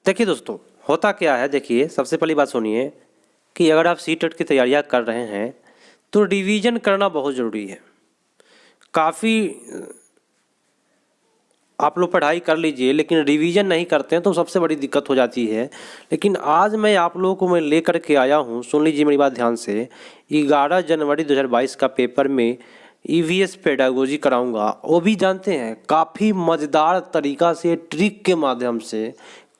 देखिए दोस्तों, होता क्या है, देखिए सबसे पहली बात सुनिए कि अगर आप सी टेट की तैयारियां कर रहे हैं तो रिवीजन करना बहुत ज़रूरी है। काफ़ी आप लोग पढ़ाई कर लीजिए लेकिन रिवीजन नहीं करते हैं तो सबसे बड़ी दिक्कत हो जाती है। लेकिन आज मैं आप लोगों को लेकर के आया हूँ, सुन लीजिए मेरी बात ध्यान से। 11 जनवरी 2022 का पेपर में ईवीएस पेडागोजी कराऊंगा। वो भी जानते हैं काफ़ी मज़ेदार तरीका से, ट्रिक के माध्यम से,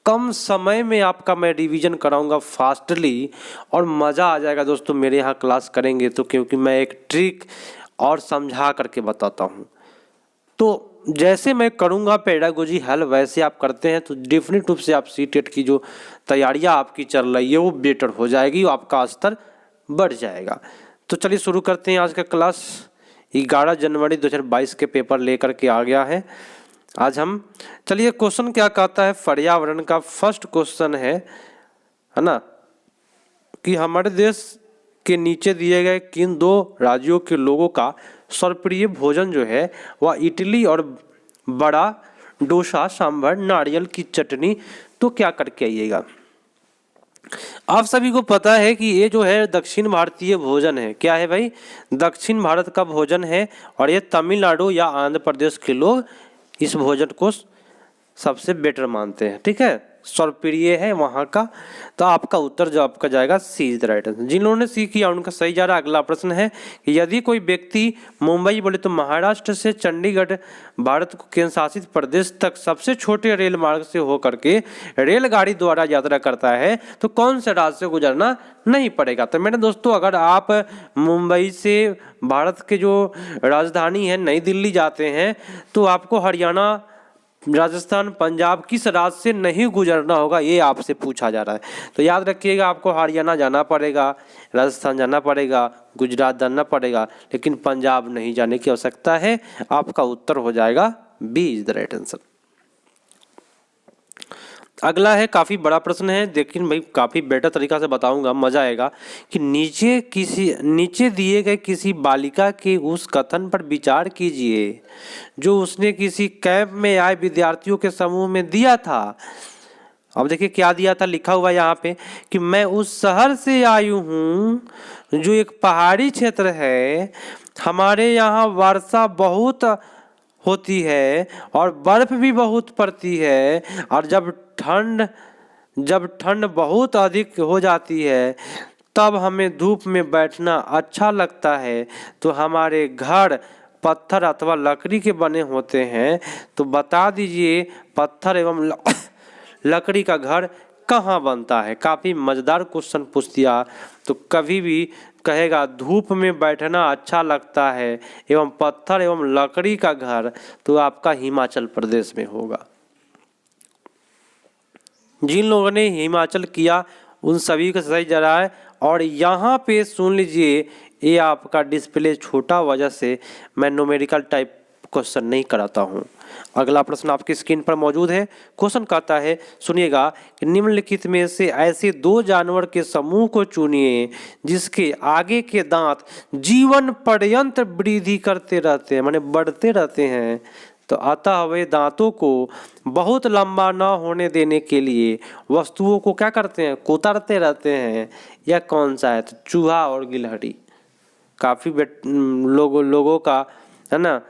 कम समय में आपका मैं रिवीजन कराऊंगा फास्टली, और मज़ा आ जाएगा दोस्तों मेरे यहाँ क्लास करेंगे तो, क्योंकि मैं एक ट्रिक और समझा करके बताता हूँ। तो जैसे मैं करूँगा पेडागोजी हल वैसे आप करते हैं तो डेफिनेट रूप से आप सी टेट की जो तैयारियाँ आपकी चल रही है वो बेटर हो जाएगी, आपका स्तर बढ़ जाएगा। तो चलिए शुरू करते हैं आज का क्लास। 11 जनवरी 2022 के पेपर लेकर के आ गया है आज हम। चलिए क्वेश्चन क्या कहता है, पर्यावरण का फर्स्ट क्वेश्चन है ना, कि हमारे देश के नीचे दिए गए किन दो राज्यों के लोगों का सर्वप्रिय भोजन जो है वह इडली और बड़ा डोसा सांभर नारियल की चटनी। तो क्या करके आइएगा। आप सभी को पता है कि ये जो है दक्षिण भारतीय भोजन है। क्या है भाई? दक्षिण भारत का भोजन है, और ये तमिलनाडु या आंध्र प्रदेश के लोग इस भोजन को सबसे बेटर मानते हैं। ठीक है, सर्वप्रिय है वहाँ का। तो आपका उत्तर जो आपका जाएगा सी इज द राइट आंसर। जिन लोगों ने सी किया उनका सही जा रहा है। अगला प्रश्न है कि यदि कोई व्यक्ति मुंबई बोले तो महाराष्ट्र से चंडीगढ़ भारत को केंद्र शासित प्रदेश तक सबसे छोटे रेल मार्ग से होकर के रेलगाड़ी द्वारा यात्रा करता है तो कौन से राज्य से गुजरना नहीं पड़ेगा। तो मेरे दोस्तों, अगर आप मुंबई से भारत के जो राजधानी है नई दिल्ली जाते हैं तो आपको हरियाणा, राजस्थान, पंजाब किस राज्य से नहीं गुजरना होगा, ये आपसे पूछा जा रहा है। तो याद रखिएगा, आपको हरियाणा जाना पड़ेगा, राजस्थान जाना पड़ेगा, गुजरात जाना पड़ेगा, लेकिन पंजाब नहीं जाने की आवश्यकता है। आपका उत्तर हो जाएगा B is the right answer. अगला है, काफ़ी बड़ा प्रश्न है लेकिन भाई काफ़ी बेटर तरीका से बताऊंगा, मजा आएगा। कि नीचे दिए गए किसी बालिका के उस कथन पर विचार कीजिए जो उसने किसी कैंप में आए विद्यार्थियों के समूह में दिया था। अब देखिए क्या दिया था, लिखा हुआ यहाँ पे कि मैं उस शहर से आई हूँ जो एक पहाड़ी क्षेत्र है, हमारे यहाँ वर्षा बहुत होती है और बर्फ भी बहुत पड़ती है, और जब ठंड बहुत अधिक हो जाती है तब हमें धूप में बैठना अच्छा लगता है। तो हमारे घर पत्थर अथवा लकड़ी के बने होते हैं। तो बता दीजिए पत्थर एवं लकड़ी का घर कहाँ बनता है। काफ़ी मज़ेदार क्वेश्चन पूछ दिया। तो कभी भी कहेगा धूप में बैठना अच्छा लगता है एवं पत्थर एवं लकड़ी का घर, तो आपका हिमाचल प्रदेश में होगा। जिन लोगों ने हिमाचल किया उन सभी का सही जा रहा है। और यहाँ पे सुन लीजिए, ये आपका डिस्प्ले छोटा वजह से मैं न्यूमेरिकल टाइप क्वेश्चन नहीं कराता हूँ। अगला प्रश्न आपकी स्क्रीन पर मौजूद है। क्वेश्चन कहता है, सुनिएगा कि निम्नलिखित में से ऐसे दो जानवर के समूह को चुनिए जिसके आगे के दांत जीवन पर्यंत वृद्धि करते रहते हैं, माने बढ़ते रहते हैं। तो अतः वे दांतों को बहुत लंबा न होने देने के लिए वस्तुओं को क्या करते हैं, कोतरते रहते हैं। यह कौन सा है? तो चूहा और गिलहरी। काफ़ी लोगों का है ना,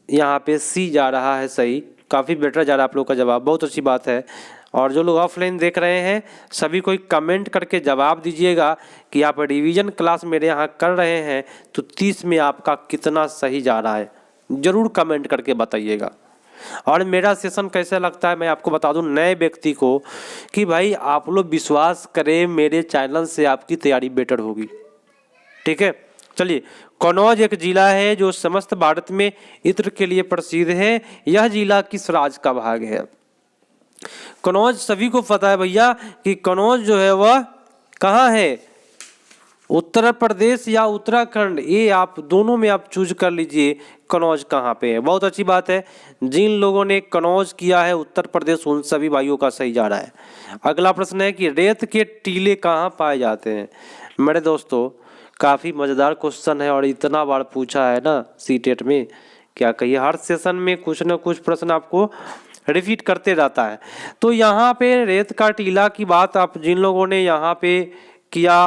यहाँ पे सी जा रहा है सही। काफ़ी बेटर जा रहा है आप लोग का जवाब, बहुत अच्छी बात है। और जो लोग ऑफलाइन देख रहे हैं सभी कोई कमेंट करके जवाब दीजिएगा कि आप रिवीजन क्लास मेरे यहाँ कर रहे हैं तो 30 में आपका कितना सही जा रहा है, ज़रूर कमेंट करके बताइएगा। और मेरा सेशन कैसा लगता है मैं आपको बता दूं नए व्यक्ति को कि भाई आप लोग विश्वास करें, मेरे चैनल से आपकी तैयारी बेटर होगी। ठीक है, चलिए। कन्नौज एक जिला है जो समस्त भारत में इत्र के लिए प्रसिद्ध है। यह जिला किस राज्य का भाग है? कन्नौज सभी को पता है भैया कि कन्नौज जो है वह कहाँ है, उत्तर प्रदेश या उत्तराखंड। ये आप दोनों में आप चूज कर लीजिए कन्नौज कहाँ पे है। बहुत अच्छी बात है। जिन लोगों ने कन्नौज किया है उत्तर प्रदेश, उन सभी भाइयों का सही जा रहा है। अगला प्रश्न है कि रेत के टीले कहाँ पाए जाते हैं। मेरे दोस्तों, काफ़ी मज़ेदार क्वेश्चन है और इतना बार पूछा है ना सी टेट में, क्या कहिए। हर सेशन में कुछ ना कुछ प्रश्न आपको रिपीट करते रहता है। तो यहाँ पे रेत का टीला की बात आप जिन लोगों ने यहाँ पे किया,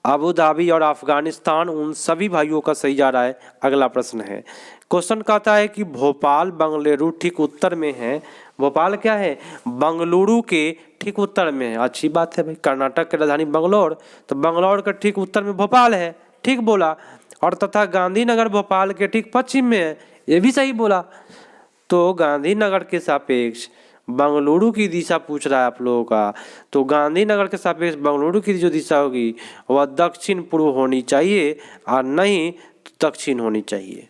अबू धाबी और अफगानिस्तान, उन सभी भाइयों का सही जा रहा है। अगला प्रश्न है, क्वेश्चन कहता है कि भोपाल बंगलुरु ठीक उत्तर में है। भोपाल क्या है? बंगलुरु के ठीक उत्तर में है। अच्छी बात है भाई, कर्नाटक की राजधानी बंगलौर, तो बंगलौर के ठीक उत्तर में भोपाल है, ठीक बोला। और तथा गांधीनगर भोपाल के ठीक पश्चिम में है, ये भी सही बोला। तो गांधीनगर के सापेक्ष बंगलुरु की दिशा पूछ रहा है आप लोगों का, तो गांधीनगर के सापेक्ष बंगलुरु की जो दिशा होगी वह दक्षिण पूर्व होनी चाहिए और नहीं तो दक्षिण होनी चाहिए।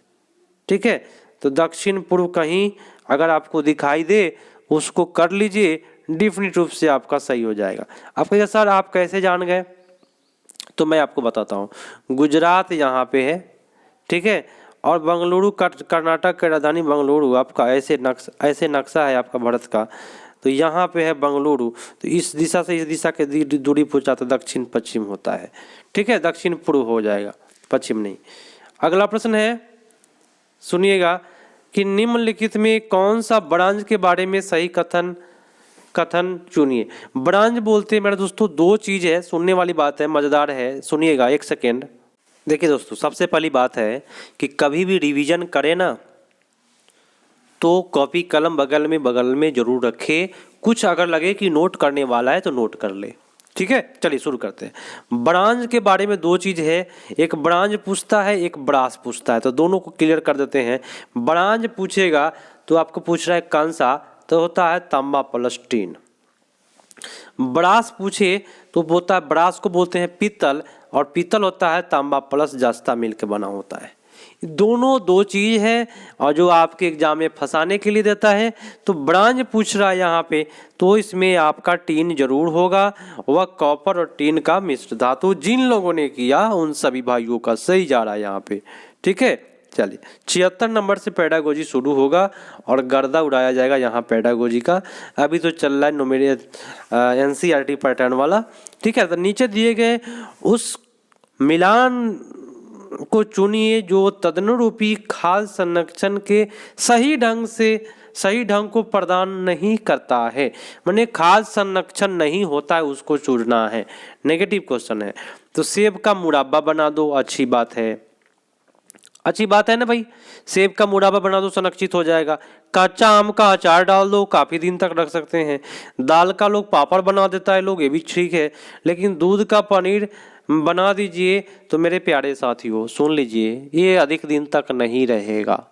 ठीक है, तो दक्षिण पूर्व कहीं अगर आपको दिखाई दे उसको कर लीजिए, डिफिनिट रूप से आपका सही हो जाएगा। आप कहिए सर आप कैसे जान गए? तो मैं आपको बताता हूँ, गुजरात यहाँ पे है, ठीक है, और बंगलुरु कर्नाटक की राजधानी बंगलुरु आपका ऐसे नक्शा है आपका भारत का, तो यहाँ पे है बंगलुरु, तो इस दिशा से इस दिशा के दूरी पूछा तो दक्षिण पश्चिम होता है। ठीक है, दक्षिण पूर्व हो जाएगा, पश्चिम नहीं। अगला प्रश्न है, सुनिएगा कि निम्नलिखित में कौन सा ब्रांच के बारे में सही कथन चुनिए। ब्रांच बोलते हैं मेरे दोस्तों दो चीज है, सुनने वाली बात है, मजेदार है, सुनिएगा एक सेकेंड। देखिए दोस्तों, सबसे पहली बात है कि कभी भी रिवीजन करें ना तो कॉपी कलम बगल में जरूर रखे। कुछ अगर लगे कि नोट करने वाला है तो नोट कर ले। ठीक है, चलिए शुरू करते हैं। ब्रांच के बारे में दो चीज है, एक ब्रांच पूछता है, एक ब्रास पूछता है, तो दोनों को क्लियर कर देते हैं। ब्रांच पूछेगा तो आपको पूछ रहा है कौन सा, तो होता है तांबा प्लस टीन। ब्रास पूछे तो होता है, ब्रास को बोलते हैं पीतल, और पीतल होता है तांबा प्लस जस्ता मिल के बना होता है। दोनों दो चीज है और जो आपके एग्जाम में फंसाने के लिए देता है। तो ब्रांच पूछ रहा है यहाँ पे, तो इसमें आपका टीन जरूर होगा, वह कॉपर और टीन का मिश्र धातु। जिन लोगों ने किया उन सभी भाइयों का सही जा रहा है यहाँ पे। ठीक है, चलिए 76 नंबर से पेडागोजी शुरू होगा और गर्दा उड़ाया जाएगा यहाँ पेडागोजी का। अभी तो चल रहा है न्यूमेरिक एनसीईआरटी पैटर्न वाला। ठीक है, तो नीचे दिए गए उस मिलान को चुनिए जो तदनुरूपी खाद्य संरक्षण के सही ढंग को प्रदान नहीं करता है। माने खाद्य संरक्षण नहीं होता है, उसको चुनना है। नेगेटिव क्वेश्चन है, तो सेब का मुरब्बा बना दो, अच्छी बात है, अच्छी बात है ना भाई। सेब का मुरब्बा बना दो, संरक्षित हो जाएगा। कच्चा आम का अचार डाल दो, काफी दिन तक रख सकते हैं। दाल का लोग पापड़ बना देता है लोग, ये भी ठीक है। लेकिन दूध का पनीर बना दीजिए तो मेरे प्यारे साथियों सुन लीजिए, ये अधिक दिन तक नहीं रहेगा,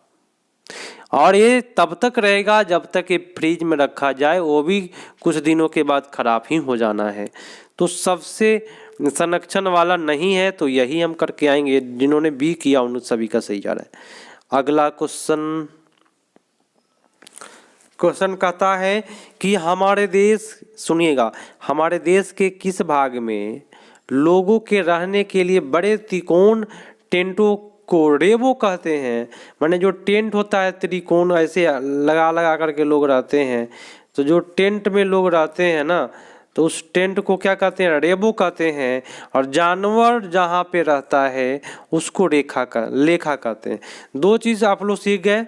और ये तब तक रहेगा जब तक ये फ्रिज में रखा जाए, वो भी कुछ दिनों के बाद खराब ही हो जाना है। तो सबसे संरक्षण वाला नहीं है, तो यही हम करके आएंगे। जिन्होंने बी किया उन सभी का सही जा रहा है। अगला क्वेश्चन कहता है कि हमारे देश, सुनिएगा, हमारे देश के किस भाग में लोगों के रहने के लिए बड़े त्रिकोण टेंटों को रेबो कहते हैं। माने जो टेंट होता है त्रिकोण ऐसे लगा करके लोग रहते हैं, तो जो टेंट में लोग रहते हैं ना, तो उस टेंट को क्या कहते हैं? रेबो कहते हैं। और जानवर जहाँ पे रहता है उसको लेखा कहते हैं। दो चीज़ आप लोग सीख गए,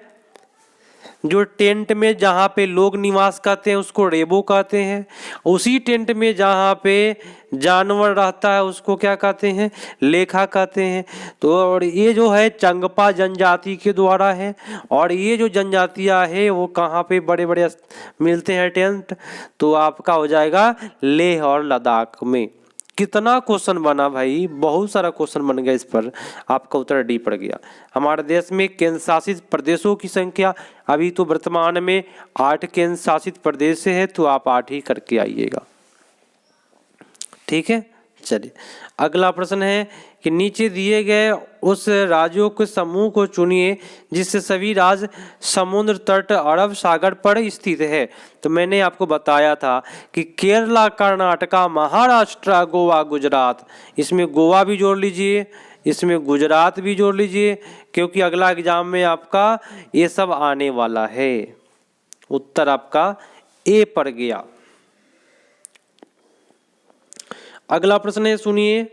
जो टेंट में जहाँ पे लोग निवास करते हैं उसको रेबो कहते हैं, उसी टेंट में जहाँ पे जानवर रहता है उसको क्या कहते हैं? लेखा कहते हैं। तो और ये जो है चंगपा जनजाति के द्वारा है, और ये जो जनजातियाँ है वो कहाँ पे बड़े बड़े मिलते हैं टेंट? तो आपका हो जाएगा लेह और लद्दाख में। कितना क्वेश्चन बना भाई, बहुत सारा क्वेश्चन बन गया इस पर, आपका उत्तर डी पड़ गया। हमारे देश में केंद्र शासित प्रदेशों की संख्या अभी तो वर्तमान में 8 केंद्र शासित प्रदेश है, तो आप 8 ही करके आइएगा। ठीक है, चलिए अगला प्रश्न है कि नीचे दिए गए उस राज्यों के समूह को चुनिए जिससे सभी राज्य समुद्र तट अरब सागर पर स्थित है। तो मैंने आपको बताया था कि केरला, कर्नाटका, महाराष्ट्र, गोवा, गुजरात, इसमें गोवा भी जोड़ लीजिए, इसमें गुजरात भी जोड़ लीजिए, क्योंकि अगला एग्जाम में आपका ये सब आने वाला है। उत्तर आपका ए पर गया। अगला प्रश्न है, सुनिए,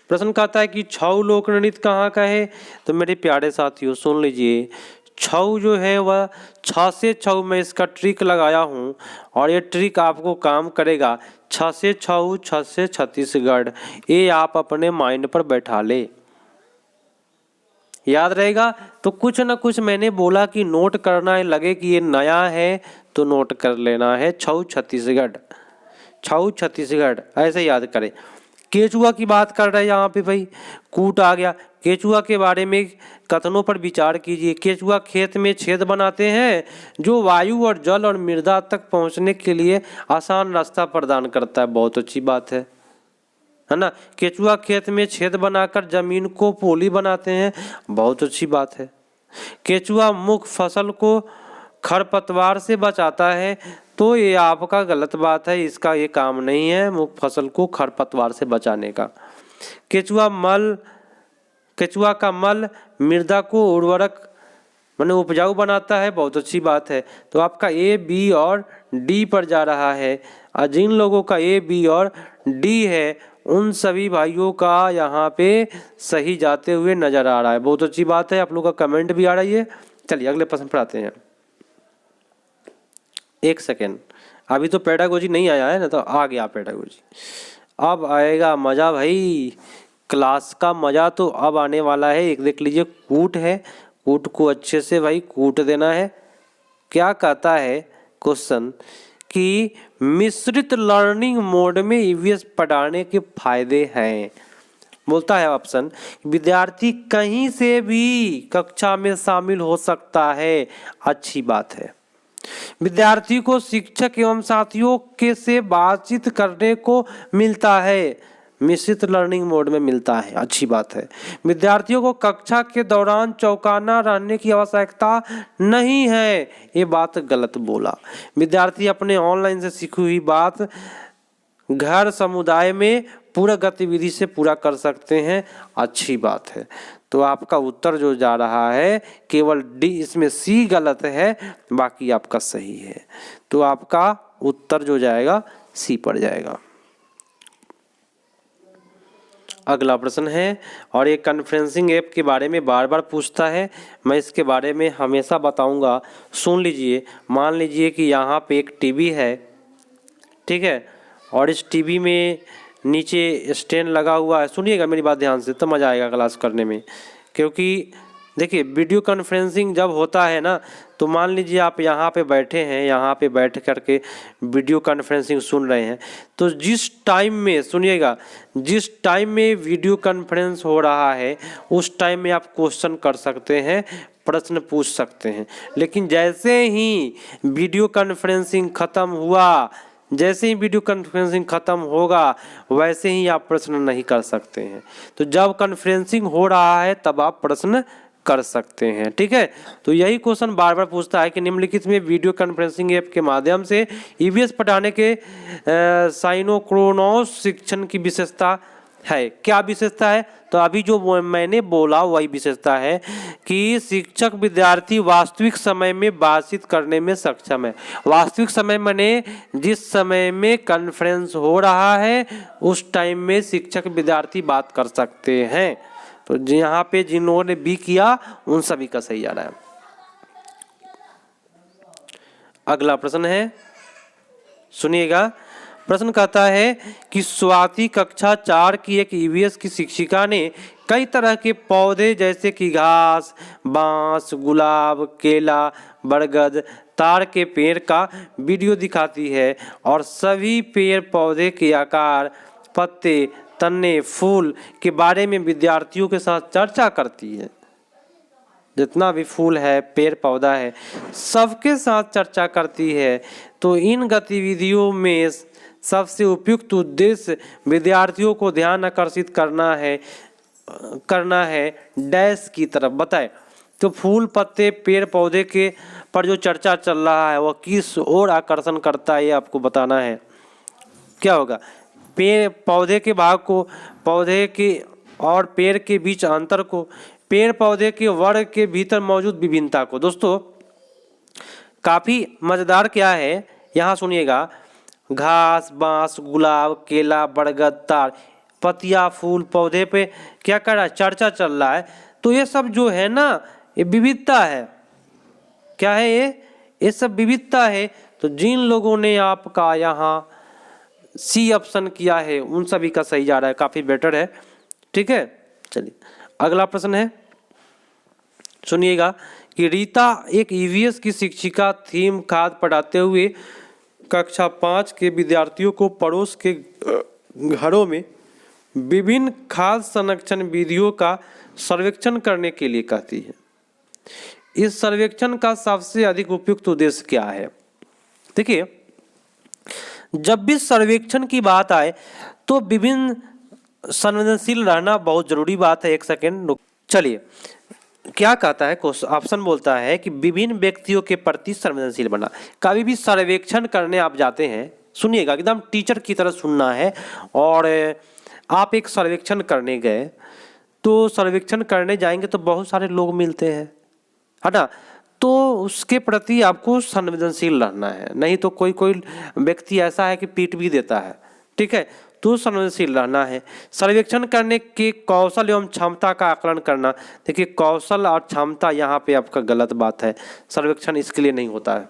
प्रश्न कहता है कि छऊ लोक नृत्य कहाँ का है? तो मेरे प्यारे साथियों सुन लीजिए, छऊ जो है वह 6 से छऊ मैं इसका ट्रिक लगाया हूँ और ये ट्रिक आपको काम करेगा। 6 से छऊ, 6 से छत्तीसगढ़, ये आप अपने माइंड पर बैठा ले, याद रहेगा। तो कुछ ना कुछ मैंने बोला कि नोट करना है, लगे कि ये नया है तो नोट कर लेना है। छऊ छत्तीसगढ़, छऊ छत्तीसगढ़ ऐसे याद करें। केचुआ की बात कर रहे हैं यहाँ पे भाई, कूट आ गया। केचुआ के बारे में कथनों पर विचार कीजिए। केचुआ खेत में छेद बनाते हैं जो वायु और जल और मृदा तक पहुँचने के लिए आसान रास्ता प्रदान करता है। बहुत अच्छी बात है ना। केचुआ खेत में छेद बनाकर जमीन को पोली बनाते हैं, बहुत अच्छी बात है। केचुआ मुख्य फसल को खरपतवार से बचाता है, तो ये आपका गलत बात है, इसका ये काम नहीं है मुख्य फसल को खरपतवार से बचाने का। केचुआ का मल मृदा को उर्वरक माने उपजाऊ बनाता है, बहुत अच्छी बात है। तो आपका ए, बी और डी पर जा रहा है। और जिन लोगों का ए, बी और डी है उन सभी भाइयों का यहाँ पे सही जाते हुए नजर आ रहा है, बहुत अच्छी बात है। आप लोगों का कमेंट भी आ रही है। चलिए अगले प्रश्न पर आते हैं। एक सेकेंड, अभी तो पेडागोजी नहीं आया है ना, तो आ गया पेडागोजी। अब आएगा मजा भाई, क्लास का मजा तो अब आने वाला है। एक देख लीजिए, कूट है, कूट को अच्छे से भाई कूट देना है। क्या कहता है क्वेश्चन कि मिश्रित लर्निंग मोड में ईवीएस पढ़ाने के फायदे हैं। बोलता है ऑप्शन, विद्यार्थी कहीं से भी कक्षा में शामिल हो सकता है, अच्छी बात है। विद्यार्थी को शिक्षक एवं साथियों के से बातचीत करने को मिलता है, मिश्रित लर्निंग मोड में मिलता है, अच्छी बात है। विद्यार्थियों को कक्षा के दौरान चौकन्ना रहने की आवश्यकता नहीं है, ये बात गलत बोला। विद्यार्थी अपने ऑनलाइन से सीखी हुई बात घर समुदाय में पूरा गतिविधि से पूरा कर सकते हैं, अच्छी बात है। तो आपका उत्तर जो जा रहा है केवल डी, इसमें सी गलत है, बाकी आपका सही है। तो आपका उत्तर जो जाएगा सी पर जाएगा। अगला प्रश्न है, और ये कॉन्फ्रेंसिंग ऐप के बारे में बार बार पूछता है, मैं इसके बारे में हमेशा बताऊंगा। सुन लीजिए, मान लीजिए कि यहाँ पे एक टीवी है, ठीक है, और इस टीवी में नीचे स्टैंड लगा हुआ है। सुनिएगा मेरी बात ध्यान से, तो मज़ा आएगा क्लास करने में। क्योंकि देखिए वीडियो कॉन्फ्रेंसिंग जब होता है ना, तो मान लीजिए आप यहाँ पे बैठे हैं, यहाँ पे बैठ करके वीडियो कॉन्फ्रेंसिंग सुन रहे हैं, तो जिस टाइम में सुनिएगा, जिस टाइम में वीडियो कॉन्फ्रेंस हो रहा है उस टाइम में आप क्वेश्चन कर सकते हैं, प्रश्न पूछ सकते हैं। लेकिन जैसे ही वीडियो कॉन्फ्रेंसिंग ख़त्म हुआ, जैसे ही वीडियो कॉन्फ्रेंसिंग ख़त्म होगा वैसे ही आप प्रश्न नहीं कर सकते हैं। तो जब कॉन्फ्रेंसिंग हो रहा है तब आप प्रश्न कर सकते हैं, ठीक है। तो यही क्वेश्चन बार बार पूछता है कि निम्नलिखित में वीडियो कॉन्फ्रेंसिंग ऐप के माध्यम से ईवीएस पढ़ाने के साइनोक्रोनोस शिक्षण की विशेषता है। क्या विशेषता है? तो अभी जो मैंने बोला वही विशेषता है कि शिक्षक विद्यार्थी वास्तविक समय में बातचीत करने में सक्षम है। वास्तविक समय माने जिस समय में कॉन्फ्रेंस हो रहा है उस टाइम में शिक्षक विद्यार्थी बात कर सकते हैं। तो यहाँ पे जिन्होंने बी किया उन सभी का सही आ रहा है। अगला प्रश्न है, सुनिएगा। प्रश्न कहता है कि स्वाति कक्षा 4 की एक ईवीएस की शिक्षिका ने कई तरह के पौधे जैसे कि घास, बांस, गुलाब, केला, बरगद, ताड़ के पेड़ का वीडियो दिखाती है और सभी पेड़ पौधे के आकार, पत्ते, तने, फूल के बारे में विद्यार्थियों के साथ चर्चा करती है। जितना भी फूल है, पेड़ पौधा है, सबके साथ चर्चा करती है। तो इन गतिविधियों में सबसे उपयुक्त उद्देश्य विद्यार्थियों को ध्यान आकर्षित करना है डैश की तरफ, बताए। तो फूल, पत्ते, पेड़ पौधे के पर जो चर्चा चल रहा है वह किस ओर आकर्षण करता है, ये आपको बताना है। क्या होगा? पेड़ पौधे के भाग को, पौधे के और पेड़ के बीच अंतर को, पेड़ पौधे के वर्ग के भीतर मौजूद विभिन्नता को। दोस्तों काफ़ी मज़ेदार क्या है, यहाँ सुनिएगा। घास, बांस, गुलाब, केला, बरगद, ताड़, पतिया, फूल, पौधे पे क्या कर रहा है? चर्चा चल रहा है। तो ये सब जो है ना, ये विविधता है, क्या है ये सब विविधता है। तो जिन लोगों ने आपका यहाँ सी ऑप्शन किया है उन सभी का सही जा रहा है, काफ़ी बेटर है। ठीक है, चलिए अगला प्रश्न है, सुनिएगा कि रीता एक ईवीएस की शिक्षिका थीम खाद पढ़ाते हुए कक्षा 5 के विद्यार्थियों को पड़ोस के घरों में विभिन्न खाद्य संरक्षण विधियों का सर्वेक्षण करने के लिए कहती है। इस सर्वेक्षण का सबसे अधिक उपयुक्त उद्देश्य क्या है? देखिए, जब भी सर्वेक्षण की बात आए तो विभिन्न संवेदनशील रहना बहुत जरूरी बात है। एक सेकेंड चलिए, क्या कहता है ऑप्शन बोलता है कि विभिन्न व्यक्तियों के प्रति संवेदनशील बना। कभी भी सर्वेक्षण करने आप जाते हैं, सुनिएगा एकदम टीचर की तरह सुनना है, और आप एक सर्वेक्षण करने गए तो सर्वेक्षण करने जाएंगे तो बहुत सारे लोग मिलते हैं, है ना, तो उसके प्रति आपको संवेदनशील रहना है। नहीं तो कोई कोई व्यक्ति ऐसा है कि पीट भी देता है। ठीक है, तो संवेदनशील रहना है। सर्वेक्षण करने के कौशल एवं क्षमता का आकलन करना। देखिए, कौशल और क्षमता यहाँ पे आपका गलत बात है, सर्वेक्षण इसके लिए नहीं होता है।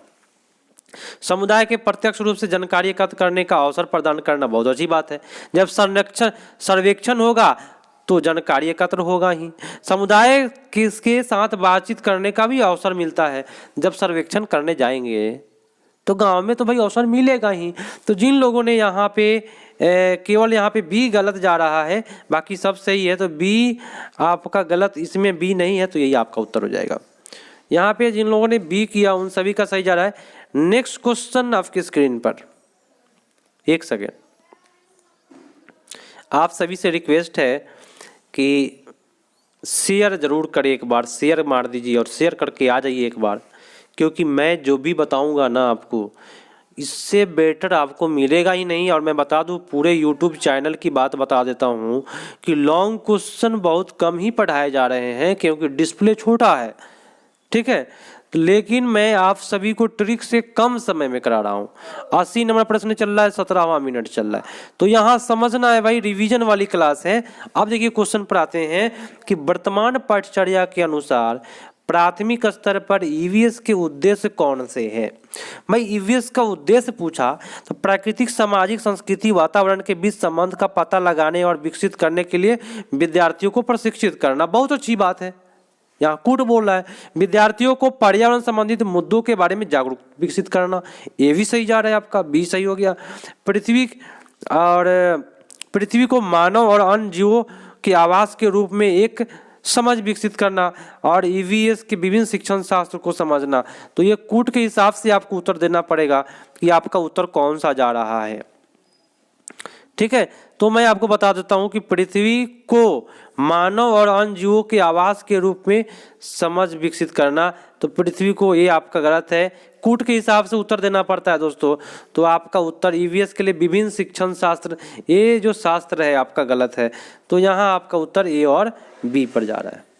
समुदाय के प्रत्यक्ष रूप से जानकारी एकत्र करने का अवसर प्रदान करना बहुत अच्छी बात है। जब सर्वेक्षण होगा तो जानकारी एकत्र होगा ही। समुदाय किसके साथ बातचीत करने का भी अवसर मिलता है। जब सर्वेक्षण करने जाएंगे तो गांव में तो भाई अवसर मिलेगा ही। तो जिन लोगों ने यहाँ पे केवल यहाँ पे बी गलत जा रहा है, बाकी सब सही है, तो बी आपका गलत, इसमें बी नहीं है, तो यही आपका उत्तर हो जाएगा। यहाँ पे जिन लोगों ने बी किया उन सभी का सही जा रहा है। नेक्स्ट क्वेश्चन आपकी स्क्रीन पर, एक सेकेंड, आप सभी से रिक्वेस्ट है कि शेयर जरूर करें, एक बार शेयर मार दीजिए और शेयर करके आ जाइए एक बार, क्योंकि मैं जो भी बताऊंगा ना आपको, इससे बेटर आपको मिलेगा ही नहीं। और मैं बता दूं, पूरे यूट्यूब चैनल की बात बता देता हूं कि लॉन्ग क्वेश्चन बहुत कम ही पढ़ाए जा रहे हैं क्योंकि डिस्प्ले छोटा है। ठीक है, लेकिन मैं आप सभी को ट्रिक से कम समय में करा रहा हूँ। 80 नंबर प्रश्न चल रहा है, 17वां मिनट चल रहा है, तो यहाँ समझना है भाई, रिवीजन वाली क्लास है। अब देखिए क्वेश्चन पर आते हैं कि वर्तमान पाठ्यचर्या के अनुसार प्राथमिक स्तर पर ईवीएस के उद्देश्य कौन से हैं? भाई ईवीएस का उद्देश्य पूछा तो प्राकृतिक, सामाजिक, संस्कृति, वातावरण के बीच संबंध का पता लगाने और विकसित करने के लिए विद्यार्थियों को प्रशिक्षित करना। बहुत अच्छी बात है। यहाँ कूट बोल रहा है विद्यार्थियों को पर्यावरण संबंधित मुद्दों के बारे में जागरूक विकसित करना, ये भी सही जा रहा है आपका, बी सही हो गया। पृथ्वी को मानव और अन्य जीवों के आवास के रूप में एक समझ विकसित करना और ईवीएस के विभिन्न शिक्षण शास्त्र को समझना। तो ये कूट के हिसाब से आपको उत्तर देना पड़ेगा कि आपका उत्तर कौन सा जा रहा है। ठीक है, तो मैं आपको बता देता हूं कि पृथ्वी को मानव और अन्य जीवों के आवास के रूप में समझ विकसित करना, तो पृथ्वी को, ये आपका गलत है। कूट के हिसाब से उत्तर देना पड़ता है दोस्तों, तो आपका उत्तर ईवीएस के लिए विभिन्न शिक्षण शास्त्र, ये जो शास्त्र है आपका गलत है। तो यहाँ आपका उत्तर ए और बी पर जा रहा है।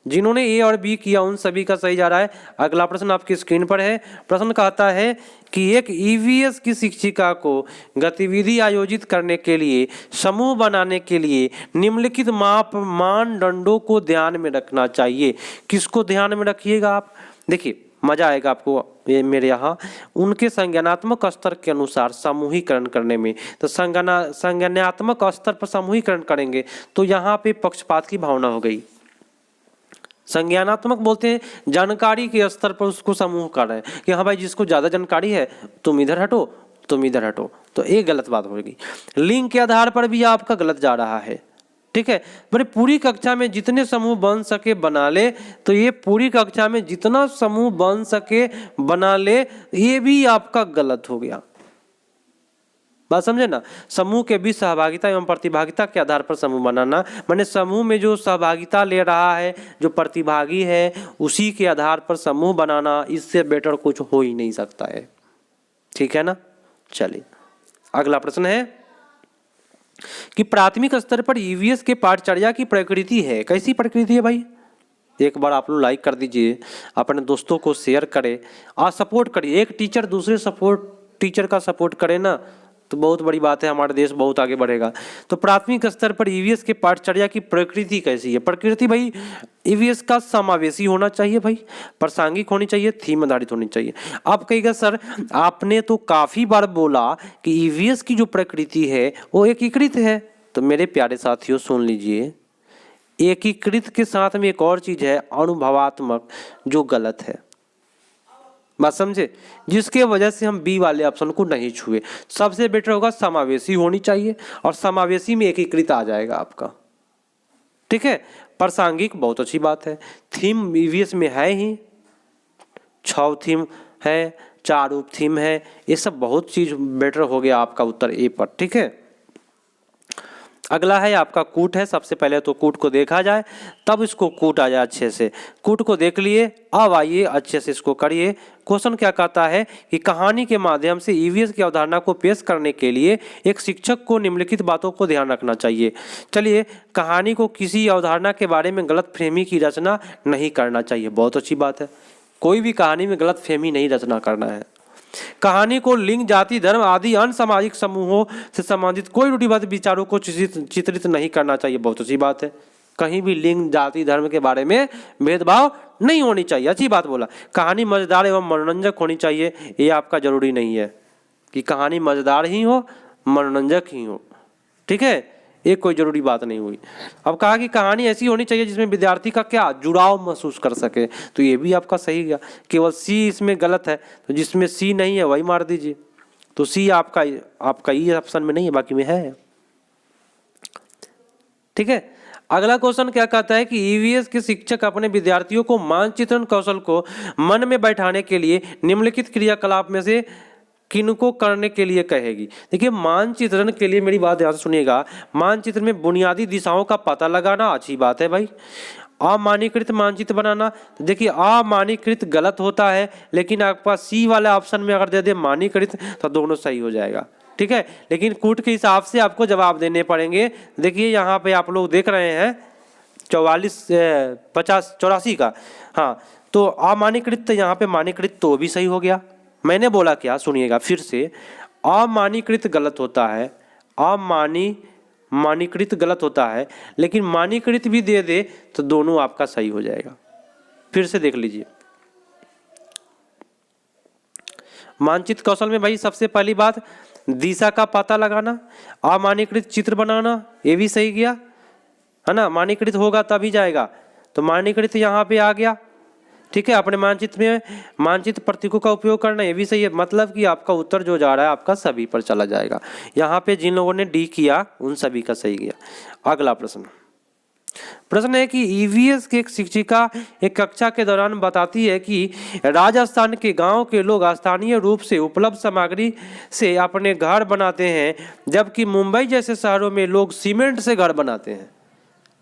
जिन्होंने ए और बी किया उन सभी का सही जा रहा है। अगला प्रश्न आपकी स्क्रीन पर है। प्रश्न कहता है कि एक ईवीएस की शिक्षिका को गतिविधि आयोजित करने के लिए, समूह बनाने के लिए निम्नलिखित मानदंडों को ध्यान में रखना चाहिए। किसको ध्यान में रखिएगा आप? देखिए मजा आएगा आपको ये मेरे यहाँ। उनके संज्ञानात्मक स्तर के अनुसार समूहीकरण करने में, तो संज्ञानात्मक स्तर पर समूहीकरण करेंगे तो यहाँ पे पक्षपात की भावना हो गई। संज्ञानात्मक बोलते हैं जानकारी के स्तर पर उसको समूह कर रहे हैं कि हाँ भाई जिसको ज्यादा जानकारी है तुम इधर हटो, तुम इधर हटो, तो एक गलत बात होगी। लिंग के आधार पर भी आपका गलत जा रहा है। ठीक है, बड़े पूरी कक्षा में जितने समूह बन सके बना ले, तो ये पूरी कक्षा में जितना समूह बन सके बना ले, ये भी आपका गलत हो गया। बात समझे ना? समूह के बीच सहभागिता एवं प्रतिभागिता के आधार पर समूह बनाना, माने समूह में जो सहभागिता ले रहा है, जो प्रतिभागी है, उसी के आधार पर समूह बनाना, इससे बेटर कुछ हो ही नहीं सकता है। ठीक है ना? चलिए अगला प्रश्न है कि प्राथमिक स्तर पर ईवीएस के पाठचर्या की प्रकृति है। कैसी प्रकृति है भाई? एक बार आप लोग लाइक कर दीजिए, अपने दोस्तों को शेयर करें और सपोर्ट करिए। एक टीचर दूसरे टीचर का सपोर्ट करे ना, तो बहुत बड़ी बात है, हमारा देश बहुत आगे बढ़ेगा। तो प्राथमिक स्तर पर ईवीएस के पाठचर्या की प्रकृति कैसी है? प्रकृति भाई ईवीएस का समावेशी होना चाहिए भाई, प्रासंगिक होनी चाहिए, थीम आधारित होनी चाहिए। आप कहिएगा सर आपने तो काफी बार बोला कि ईवीएस की जो प्रकृति है वो एकीकृत है। तो मेरे प्यारे साथियों सुन लीजिए, एकीकृत के साथ में एक और चीज है अनुभवात्मक, जो गलत है। बात समझे? जिसके वजह से हम बी वाले ऑप्शन को नहीं छुए। सबसे बेटर होगा समावेशी होनी चाहिए, और समावेशी में एकीकृत आ जाएगा आपका। ठीक है, प्रासंगिक बहुत अच्छी बात है। थीम ईवीएस में है ही, 6 थीम है, 4 उप थीम है, ये सब बहुत चीज बेटर हो गया आपका उत्तर ए पर। ठीक है, अगला है आपका कूट है। सबसे पहले तो कूट को देखा जाए, तब इसको कूट आ जाए अच्छे से। कूट को देख लिए, अब आइए अच्छे से इसको करिए। क्वेश्चन क्या कहता है कि कहानी के माध्यम से ईवीएस की अवधारणा को पेश करने के लिए एक शिक्षक को निम्नलिखित बातों को ध्यान रखना चाहिए। चलिए, कहानी को किसी अवधारणा के बारे में गलतफहमी की रचना नहीं करना चाहिए। बहुत अच्छी बात है, कोई भी कहानी में गलतफहमी नहीं रचना करना है। कहानी को लिंग, जाति, धर्म आदि अन्य सामाजिक समूहों से संबंधित कोई रूढ़िबद्ध विचारों को चित्रित नहीं करना चाहिए। बहुत अच्छी बात है, कहीं भी लिंग, जाति, धर्म के बारे में भेदभाव नहीं होनी चाहिए। अच्छी बात बोला। कहानी मजेदार एवं मनोरंजक होनी चाहिए। ये आपका जरूरी नहीं है कि कहानी मजेदार ही हो, मनोरंजक ही हो। ठीक है, एक कोई जरूरी बात नहीं हुई। अब कहा कि कहानी ऐसी होनी चाहिए जिसमें विद्यार्थी का क्या जुड़ाव महसूस कर सके। तो ये भी आपका सही गया, केवल सी इसमें गलत है। तो जिसमें सी नहीं है वही मार दीजिए। तो सी आपका ये ऑप्शन में नहीं है, बाकी में है। ठीक है, अगला क्वेश्चन क्या कहता है कि ईवीएस के शिक्षक अपने विद्यार्थियों को मानचित्रण कौशल को मन में बैठाने के लिए निम्नलिखित क्रियाकलाप में से किनको करने के लिए कहेगी। देखिए, मानचित्रण के लिए मेरी बात ध्यान से सुनिएगा। मानचित्र में बुनियादी दिशाओं का पता लगाना अच्छी बात है भाई। अमानकीकृत मानचित्र बनाना, देखिए अमानकीकृत गलत होता है, लेकिन आपके पास सी वाले ऑप्शन में अगर दे दे मानकीकृत तो दोनों सही हो जाएगा। ठीक है, लेकिन कूट के हिसाब से आपको जवाब देने पड़ेंगे। देखिए यहाँ पे आप लोग देख रहे हैं 84 का, हाँ, तो अमानकीकृत यहाँ पे मानकीकृत तो भी सही हो गया। मैंने बोला क्या, सुनिएगा फिर से। अमानकीकृत गलत होता है, मानकीकृत गलत होता है, लेकिन मानकीकृत भी दे दे तो दोनों आपका सही हो जाएगा। फिर से देख लीजिए। मानचित्र कौशल में भाई सबसे पहली बात दिशा का पता लगाना, अमानकीकृत चित्र बनाना, ये भी सही गया है ना। मानकीकृत होगा तभी जाएगा, तो मानकीकृत यहाँ पे आ गया। ठीक है, अपने मानचित्र में मानचित्र प्रतीकों का उपयोग करना, ये भी सही है। मतलब कि आपका उत्तर जो जा रहा है आपका सभी पर चला जाएगा। यहाँ पे जिन लोगों ने डी किया उन सभी का सही गया। अगला प्रश्न है कि ईवीएस की एक शिक्षिका एक कक्षा के दौरान बताती है कि राजस्थान के गांव के लोग स्थानीय रूप से उपलब्ध सामग्री से अपने घर बनाते हैं, जबकि मुंबई जैसे शहरों में लोग सीमेंट से घर बनाते हैं।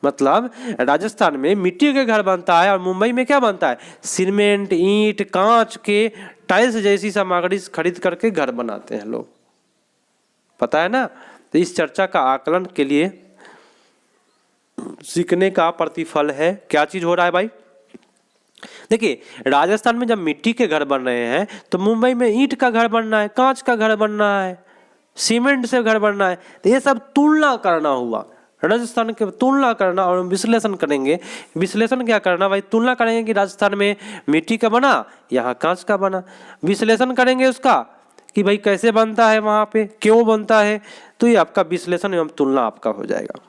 मतलब राजस्थान में मिट्टी के घर बनता है और मुंबई में क्या बनता है, सीमेंट, ईंट, कांच के टाइल्स जैसी सामग्री खरीद करके घर बनाते हैं लोग। पता है ना। तो इस चर्चा का आकलन के लिए सीखने का प्रतिफल है। क्या चीज हो रहा है भाई, देखिए राजस्थान में जब मिट्टी के घर बन रहे हैं तो मुंबई में ईंट का घर बनना है, कांच का घर बनना है, सीमेंट से घर बनना है। तो ये सब तुलना करना हुआ, राजस्थान के तुलना करना और विश्लेषण करेंगे। विश्लेषण क्या करना भाई, तुलना करेंगे कि राजस्थान में मिट्टी का बना, यहाँ कांच का बना। विश्लेषण करेंगे उसका कि भाई कैसे बनता है, वहाँ पे क्यों बनता है। तो ये आपका विश्लेषण एवं तुलना आपका हो जाएगा।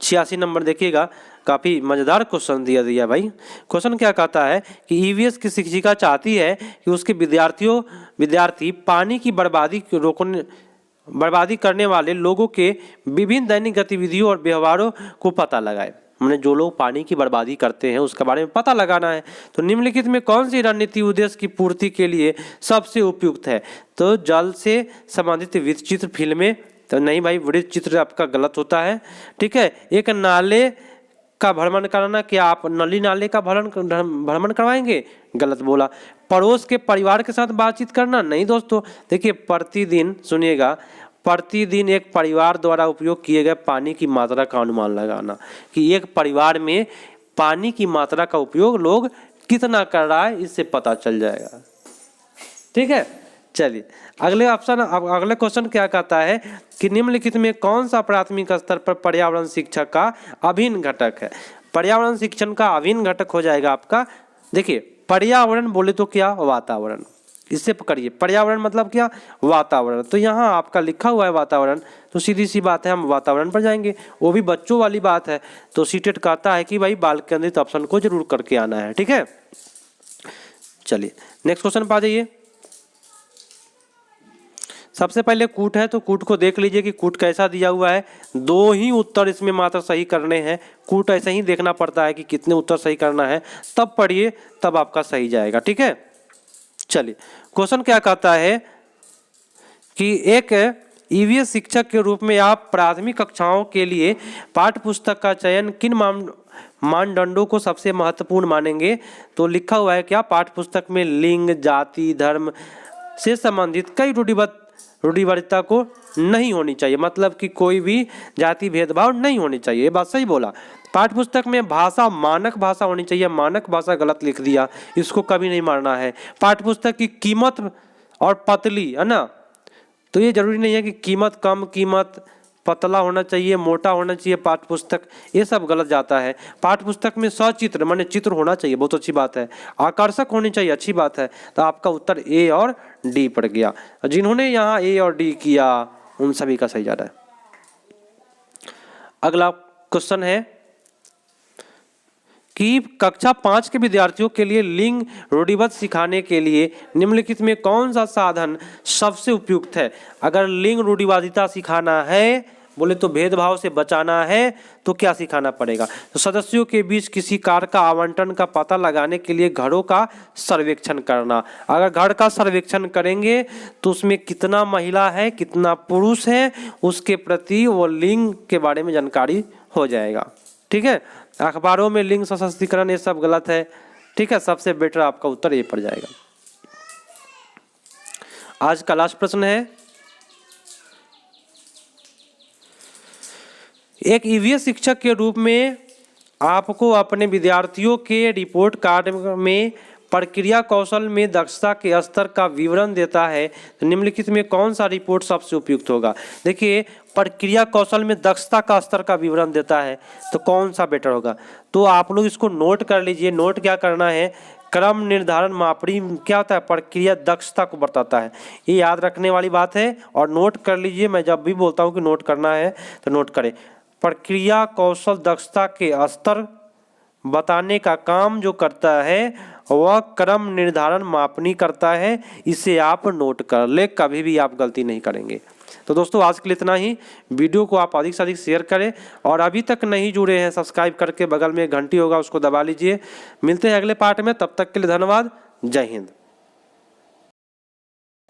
86 नंबर देखिएगा, काफी मजेदार क्वेश्चन दिया भाई। क्वेश्चन क्या कहता है कि ईवीएस की शिक्षिका चाहती है कि उसके विद्यार्थी पानी की बर्बादी करने वाले लोगों के विभिन्न दैनिक गतिविधियों और व्यवहारों को पता लगाए। हमने जो लोग पानी की बर्बादी करते हैं उसके बारे में पता लगाना है। तो निम्नलिखित में कौन सी रणनीति उद्देश्य की पूर्ति के लिए सबसे उपयुक्त है। तो जल से संबंधित वृत्त चित्र फिल्में, तो नहीं भाई, वृत्त चित्र आपका गलत होता है। ठीक है, एक नाले का भ्रमण कराना, क्या आप नली नाले का भ्रमण करवाएंगे, गलत बोला। पड़ोस के परिवार के साथ बातचीत करना, नहीं दोस्तों। देखिए प्रतिदिन, सुनिएगा, प्रतिदिन एक परिवार द्वारा उपयोग किए गए पानी की मात्रा का अनुमान लगाना कि एक परिवार में पानी की मात्रा का उपयोग लोग कितना कर रहा है, इससे पता चल जाएगा। ठीक है, चलिए अगले ऑप्शन, अगले क्वेश्चन क्या कहता है कि निम्नलिखित में कौन सा प्राथमिक स्तर पर पर्यावरण शिक्षा का अभिन्न घटक है। पर्यावरण शिक्षण का अभिन्न घटक हो जाएगा आपका, देखिए पर्यावरण बोले तो क्या, वातावरण, इससे पकड़िए पर्यावरण मतलब क्या, वातावरण। तो यहाँ आपका लिखा हुआ है वातावरण, तो सीधी सी बात है हम वातावरण पर जाएंगे, वो भी बच्चों वाली बात है। तो सीटेट कहता है कि भाई बाल केंद्रित ऑप्शन को जरूर करके आना है, ठीक है। चलिए नेक्स्ट क्वेश्चन पर आ जाइए। सबसे पहले कूट है, तो कूट को देख लीजिए कि कूट कैसा दिया हुआ है। 2 ही उत्तर इसमें मात्र सही करने हैं। कूट ऐसे ही देखना पड़ता है कि कितने उत्तर सही करना है, तब पढ़िए तब आपका सही जाएगा, ठीक है। चलिए क्वेश्चन क्या कहता है कि एक ईवीएस शिक्षक के रूप में आप प्राथमिक कक्षाओं के लिए पाठ्य पुस्तक का चयन किन मानदंडों को सबसे महत्वपूर्ण मानेंगे। तो लिखा हुआ है क्या, पाठ्य पुस्तक में लिंग, जाति, धर्म से संबंधित कई रूढ़िवादिता को नहीं होनी चाहिए, मतलब कि कोई भी जाति भेदभाव नहीं होनी चाहिए। ये बात सही बोला। पाठ्य पुस्तक में भाषा मानक भाषा होनी चाहिए, मानक भाषा गलत लिख दिया, इसको कभी नहीं मानना है। पाठ्य पुस्तक की कीमत और पतली है ना, तो ये जरूरी नहीं है कि कीमत कम, कीमत पतला होना चाहिए, मोटा होना चाहिए पाठ्य पुस्तक, ये सब गलत जाता है। पाठ्य पुस्तक में सचित्र माने चित्र होना चाहिए, बहुत अच्छी बात है। आकर्षक होनी चाहिए, अच्छी बात है। तो आपका उत्तर ए और डी पड़ गया। जिन्होंने यहाँ ए और डी किया उन सभी का सही जा रहा है। अगला क्वेश्चन है कि कक्षा 5 के विद्यार्थियों के लिए लिंग रूढ़िवाद सिखाने के लिए निम्नलिखित में कौन सा साधन सबसे उपयुक्त है। अगर लिंग रूढ़िवादिता सिखाना है, बोले तो भेदभाव से बचाना है, तो क्या सिखाना पड़ेगा। तो सदस्यों के बीच किसी कार्य का आवंटन का पता लगाने के लिए घरों का सर्वेक्षण करना। अगर घर का सर्वेक्षण करेंगे तो उसमें कितना महिला है, कितना पुरुष है, उसके प्रति वो लिंग के बारे में जानकारी हो जाएगा, ठीक है। अखबारों में लिंग सशक्तिकरण ये सब गलत है, ठीक है। सबसे बेटर आपका उत्तर ये पड़ जाएगा। आज का लास्ट प्रश्न है, एक ईवीएस शिक्षक के रूप में आपको अपने विद्यार्थियों के रिपोर्ट कार्ड में प्रक्रिया कौशल में दक्षता के स्तर का विवरण देता है, तो निम्नलिखित में कौन सा रिपोर्ट सबसे उपयुक्त होगा। देखिए प्रक्रिया कौशल में दक्षता का स्तर का विवरण देता है, तो कौन सा बेटर होगा। तो आप लोग इसको नोट कर लीजिए। नोट क्या करना है, क्रम निर्धारण मापनी क्या होता है, प्रक्रिया दक्षता को बताता है, ये याद रखने वाली बात है। और नोट कर लीजिए, मैं जब भी बोलता हूँ कि नोट करना है तो नोट करें। प्रक्रिया कौशल दक्षता के स्तर बताने का काम जो करता है वह क्रम निर्धारण मापनी करता है, इसे आप नोट कर ले, कभी भी आप गलती नहीं करेंगे। तो दोस्तों आज के लिए इतना ही। वीडियो को आप अधिक से अधिक शेयर करें, और अभी तक नहीं जुड़े हैं सब्सक्राइब करके बगल में घंटी होगा उसको दबा लीजिए। मिलते हैं अगले पार्ट में, तब तक के लिए धन्यवाद। जय हिंद।